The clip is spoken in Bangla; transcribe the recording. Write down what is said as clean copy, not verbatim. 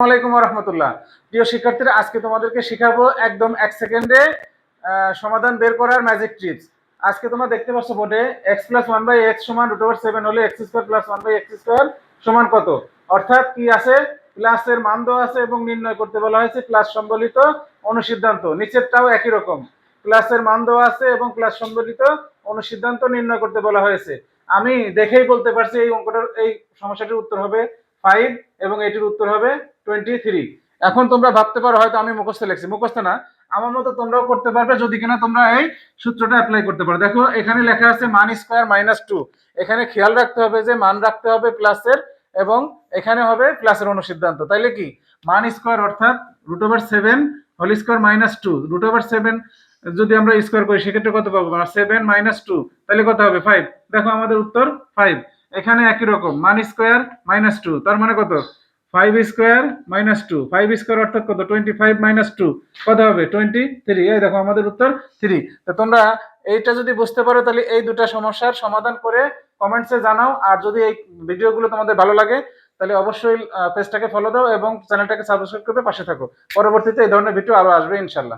আসসালামাইকুম রহমতুল্লাহ। প্রিয় শিক্ষার্থীরা, আজকে তোমাদেরকে শিখাবো একদম 1 সেকেন্ডে সমাধান বের করার ম্যাজিক ট্রিক্স। আজকে তোমরা দেখতে পাচ্ছ বোর্ডে x প্লাস 1/x সমান √7 হলে x square plus 1/x square সমান কত। অর্থাৎ কি আছে, প্লাসের মান দেওয়া আছে এবং নির্ণয় করতে বলা হয়েছে প্লাস সম্বলিত অনুসিদ্ধান্ত। নিচেরটাও একই রকম, প্লাসের মান দেওয়া আছে এবং প্লাস সম্বলিত অনুসিদ্ধান্ত নির্ণয় করতে বলা হয়েছে। আমি দেখেই বলতে পারছি এই অঙ্কটার এই সমস্যাটির উত্তর হবে 5 এবং এটির উত্তর হবে 23। এখন তোমরা ভাবতে পারো হয়তো আমি মুখস্থ লিখছি, মুখস্থ না, আমার মতো তোমরাও করতে পারবে যদি কিনা তোমরা এই সূত্রটা অ্যাপ্লাই করতে পারো। দেখো এখানে লেখা আছে মান স্কয়ার -2। এখানে খেয়াল রাখতে হবে যে মান রাখতে হবে প্লাসের এবং এখানে হবে প্লাসের অনুসিদ্ধান্ত। তাইলে কি মান স্কয়ার অর্থাৎ √7 হোল স্কয়ার -2, √7 যদি আমরা স্কয়ার করি সেক্ষেত্রে কত পাবো? 7 - 2, তাহলে কত হবে? 5। দেখো আমাদের উত্তর 5। এখানে একই রকম মান স্কয়ার -2, তার মানে কত? 5 স্কয়ার -2, 5 স্কয়ার অর্থাৎ কত? 25 - 2, কত হবে? 23। এই দেখো আমাদের উত্তর 3। তো তোমরা এইটা যদি বুঝতে পারো তাহলে এই দুটো সমস্যার সমাধান করে কমেন্টসে জানাও। আর যদি এই ভিডিওগুলো তোমাদের ভালো লাগে তাহলে অবশ্যই পেজটাকে ফলো দাও এবং চ্যানেলটাকে সাবস্ক্রাইব করে পাশে থাকো। পরবর্তীতে এই ধরনের ভিডিও আরো আসবে ইনশাআল্লাহ।